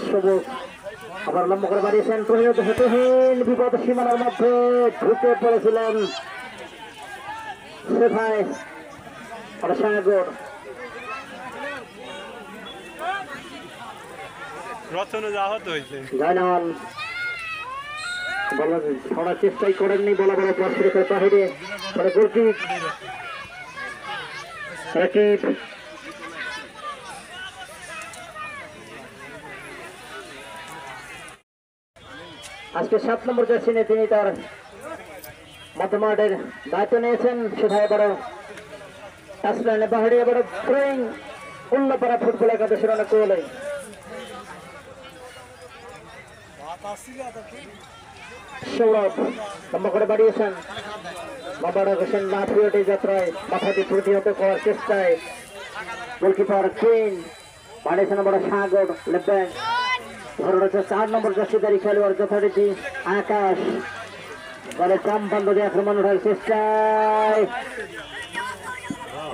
সবুজ আবার লম্বা করে বাড়িয়েছেন তুহিন বিপদ সীমানার মধ্যে ঢুকে পড়েছিলেন সেথায় সাগর জয়নাল বলা ছড়ার চেষ্টাই করেননি বলা বলা পরস্পরের বাহিরে আজকে 7 নম্বর জার্সি নিয়ে তিনি তার মধ্যমাঠের দায়িত্ব নিয়েছেন সেটাই বড় টাচলাইনে বাহিরে বড় থ্রোয়িং উল্লাপাড়া ফুটবল একাদশের অনেক গোলে সৌরভ লম্বা করে বাড়িয়েছেন মোবারক হোসেন লাফিয়ে যাত্রায় মাথাটি প্রতিহত করার চেষ্টায় গোলকিপার কুইন বাড়িয়েছেন বড় সাগর লেফট ধরে রয়েছে 4 নম্বর জার্সিধারী খেলোয়াড় যথারীতি আকাশ বলে চাম বন্ধ দিয়ে আক্রমণ ওঠার চেষ্টায়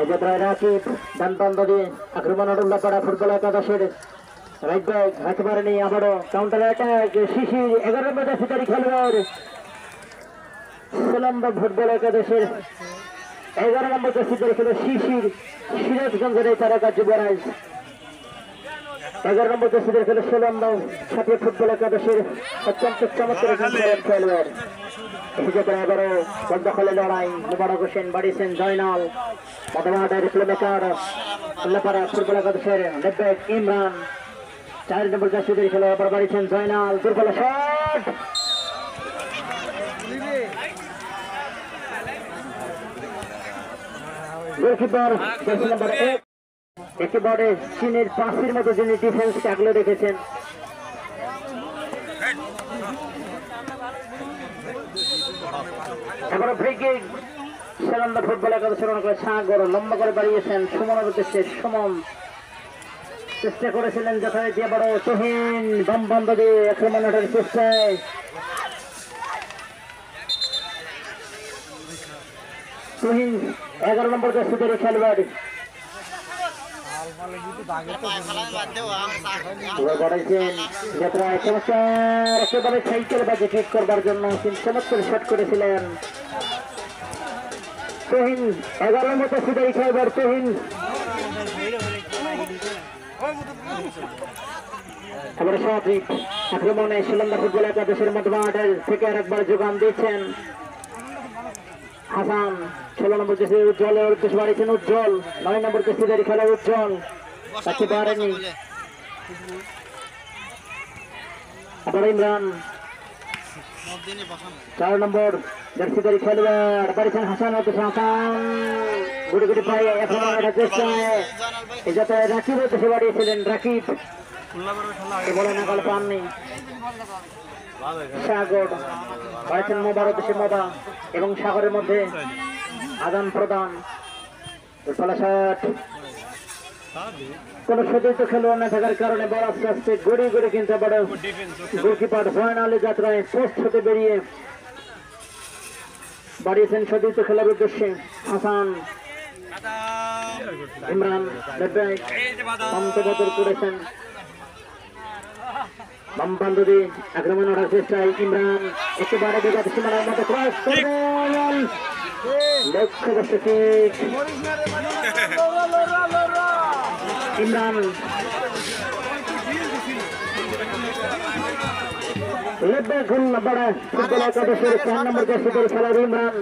যাত্রায় রাকিব ডান বন্ধ দিয়ে আক্রমণ উল্লাপাড়া ফুটবল একাদশের রাইট ব্যাক হাতে পারেনি আবারও কাউন্টার অ্যাটাক শিশির 11 নম্বর জার্সিধারী খেলোয়াড় নম্বর ফুটবল একাদশের 11 নম্বর জার্সিধারী খেলোয়াড় শিশির সিরাজগঞ্জের এই তারকা যুবরাজ 11 নম্বর জার্সিধারী খেলোয়াড় 16 নম্বর ছাত্রী ফুটবল একাদশের অত্যন্ত চমৎকার খেলোয়াড় এবারও বল দখলে লড়াই মোবারক হোসেন বাড়িয়েছেন জয়নাল মধ্যমাঠের প্লেমেকার উল্লাপাড়া ফুটবল একাদশের লেফট ব্যাক ইমরান 4 নম্বর জার্সিধারী খেলোয়াড় আবার বাড়িয়েছেন জয়নাল দুর্বল শট গোলকিপার জার্সি নাম্বার 1 একেবারে চীনের পাশের মতো যিনি ডিফেন্সকে আগলে রেখেছেন এবার ফ্রি কিক সেরান্দা ফুটবল একাদশের অনেক সাগর লম্বা করে বাড়িয়েছেন সুমনের উদ্দেশ্যে সুমন চেষ্টা করেছিলেন যথারীতি আবারও তুহিন বাম বন্ধ দিয়ে আক্রমণ ওঠার চেষ্টায় তুহিন 11 নম্বর জার্সিধারী খেলোয়াড় একেবারে সাইকেল বাজে ঠিক করবার জন্য তিনি চমৎকার শট করেছিলেন তুহিন 11 নম্বর জার্সিধারী খেলোয়াড় তুহিন এবারে স্বাভাবিক আক্রমণে শ্রীলঙ্কা ফুটবল একাদশের মধ্যমাঠের থেকে আরেকবার যোগান দিচ্ছেন হাসান 16 নম্বর জার্সি উজ্জ্বলের উদ্দেশ্যে বাড়িয়েছেন উজ্জ্বল 9 নম্বর জার্সিধারী খেলোয়াড় উজ্জ্বল তাকে পারেনি আবার ইমরান 4 নম্বর জার্সিধারী খেলোয়াড় বাড়িয়েছেন হাসান হাসান গুটি গুটি পায়ে এখন চেষ্টায় যাতে রাকিব উদ্দেশ্যে বাড়িয়েছিলেন রাকিব বলে নাগাল পাননি সাগর বাড়িয়েছেন মোবার উদ্দেশ্যে মোবা এবং সাগরের মধ্যে আদান প্রদান কোন সতীর্থ খেলোয়াড় না থাকার কারণে বড় আস্তে আস্তে গড়ে গড়ে কিন্তু বড় গোলকিপার জয়নালের যাত্রায় পোস্ট হতে বেরিয়ে বাড়িয়েছেন সতীর্থ খেলার উদ্দেশ্যে হাসান ইমরান বদল করেছেন বামপান্ডি আক্রমণ ওঠার চেষ্টায় ইমরান একেবারে বিবাদ সীমানার মধ্যে ক্রস করবেন লক্ষ্যবর্তী কিক ইমরান ইমরান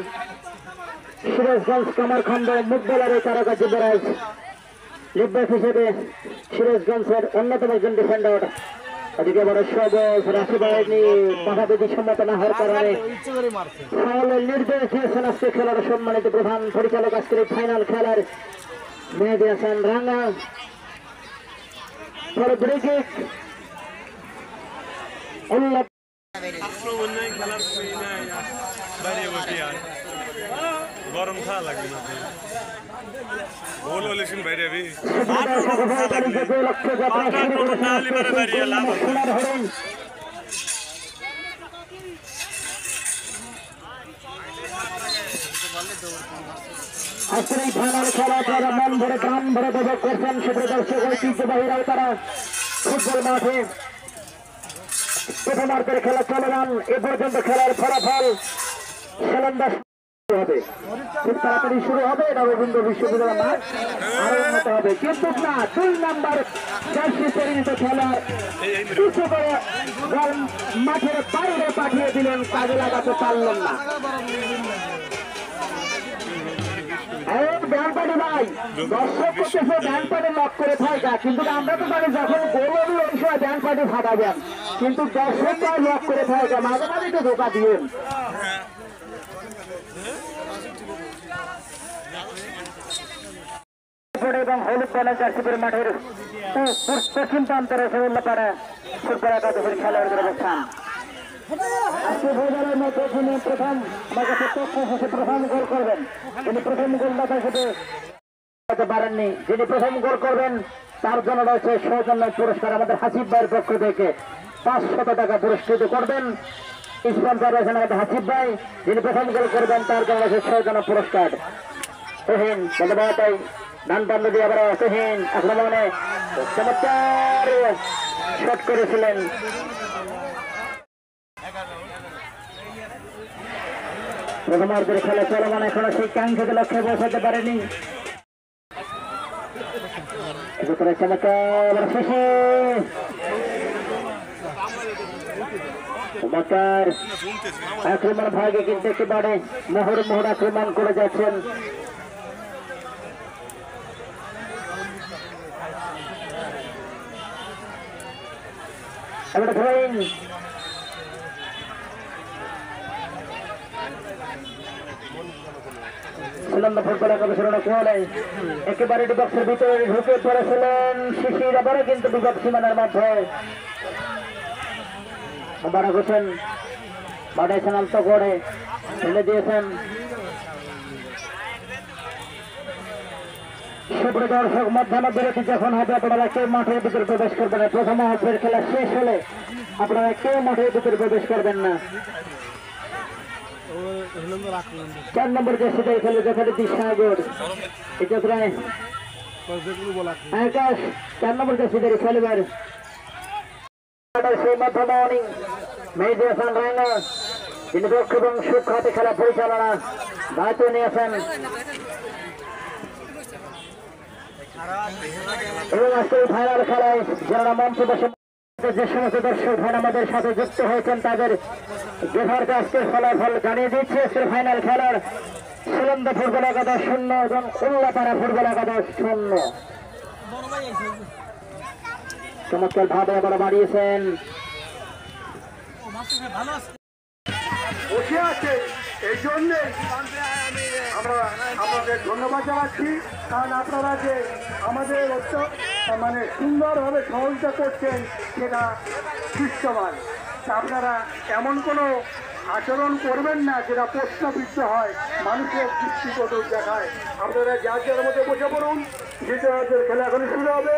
সিরাজগঞ্জ কামারখন্দ মুখবেলার তারকা যুবরাজ লেফট হিসেবে সিরাজগঞ্জের অন্যতম একজন ডিফেন্ডার এদিকে বড় সবজ রাশি বাহিনী বাধাবিধি সম্মত না হওয়ার কারণে ফাউলের নির্দেশ দিয়েছেন আজকে খেলার সম্মানিত প্রধান পরিচালক আজকের ফাইনাল খেলার মেহেদী হাসান রাঙ্গা গরম খাওয়া লাগবে না বল বলে শুন ভাই রে আজকের এই ফাইনাল খেলা তারা মন ভরে প্রাণ ভরে উপভোগ করছেন সুপ্রিয় দর্শক ঐতিহ্যবাহীরাও তারা ফুটবল মাঠে প্রথমার্ধের খেলা চলমান। এ পর্যন্ত খেলার ফলাফল সেলন্দা হবে, খুব তাড়াতাড়ি শুরু হবে। রবীন্দ্র বিশ্ববিদ্যালয় মাঠ আরো উন্নত হবে, কিন্তু না 2 নাম্বার জার্সি পরিণত খেলার কিছু করে বল মাঠের বাইরে পাঠিয়ে দিলেন, কাজে লাগাতে পারলেন না। ব্যাংকপাটি ভাই দর্শক করতেছে ব্যাংকপাটি লক করে থাকা, কিন্তু আমরা তো জানি যখন গোল হবে ওই সময় ব্যাংকপাটি ফাটাবেন, কিন্তু দর্শকরা লক করে থাকা, মাঝে মাঝে তো ধোকা দিবেন। এবং হলুদ বলের জার্সিপুর মাঠের পশ্চিম প্রান্তে রয়েছে উল্লাপাড়া ফুটবল একাদশের খেলোয়াড়দের অবস্থান। প্রথম গোল করবেন, যিনি প্রথম গোলদাতা হিসেবে পারেননি, যিনি প্রথম গোল করবেন তার জন্য রয়েছে সৌজন্য পুরস্কার। আমাদের হাসিব ভাইয়ের পক্ষ থেকে 500 টাকা পুরস্কৃত করবেন। স্পন্সর রয়েছেন আমাদের হাসিব ভাই, যিনি প্রথম গোল করবেন তার জন্য রয়েছে সৌজন্য পুরস্কার। তুহিন ধন্যবাদ। ডান প্রান্ত দিয়ে আবার তুহিন আক্রমণে চমৎকার শট করেছিলেন। প্রথমার্ধের খেলা চলমান, এখনো সেই কাঙ্ক্ষিত লক্ষ্যে পৌঁছাতে পারেনি। চমৎকার আক্রমণ ভাগে কিন্তু একেবারে মোহর আক্রমণ করে যাচ্ছেন। ফুটবল একাদশের একেবারে বিপক্ষের ভিতরে ঢুকে পড়েছিলেন শিশির, আবারও কিন্তু বিপক্ষ সীমানার মধ্যে মোবারক হোসেন বাড়াইছেন, আলতো করে ফেলে দিয়েছেন। সুপ্রিয় দর্শক, মধ্যাহ্ন বিরতি যখন হবে আপনারা কেউ মাঠের ভিতরে প্রবেশ করবেন না। প্রথম হাফের খেলা শেষ হলে আপনারা কেউ মাঠের ভিতরে প্রবেশ করবেন না। 4 নম্বর জার্সিতে খেলে যথারীতি দিশাগর আকাশ 4 নম্বর জার্সিতে খেলবার সেই মধ্যমণি মেহেদী হাসান রায়না, তিনি দক্ষ এবং সুখ্যাত খেলা পরিচালনা দায়িত্ব নিয়েছেন। এবং আজকে ফাইনাল খেলায় যারা মঞ্চে বসে যে সমস্ত দর্শক ভাই আমাদের সাথে যুক্ত হয়েছেন তাদের যথার্থ আজকের ফলাফল জানিয়ে দিচ্ছে। আজকের ফাইনাল খেলার সেলন্দা ফুটবল একাদশ 0 এবং উল্লাপাড়া ফুটবল একাদশ 0। চমৎকার ভাবে আবার বাড়িয়েছেন, বসে আছে, এই জন্যে আমরা আপনাদের ধন্যবাদ জানাচ্ছি। কারণ আপনারা যে আমাদের মানে সুন্দরভাবে সহযোগিতা করছেন সেটা দৃশ্যমান। আপনারা এমন কোনো আচরণ করবেন না যেটা প্রশ্নবিদ্ধ হয়, মানুষের দৃষ্টিগত দেখায়। আপনারা যার যার মধ্যে বসে পড়ুন, দ্বিতীয় খেলা এখন শুরু হবে।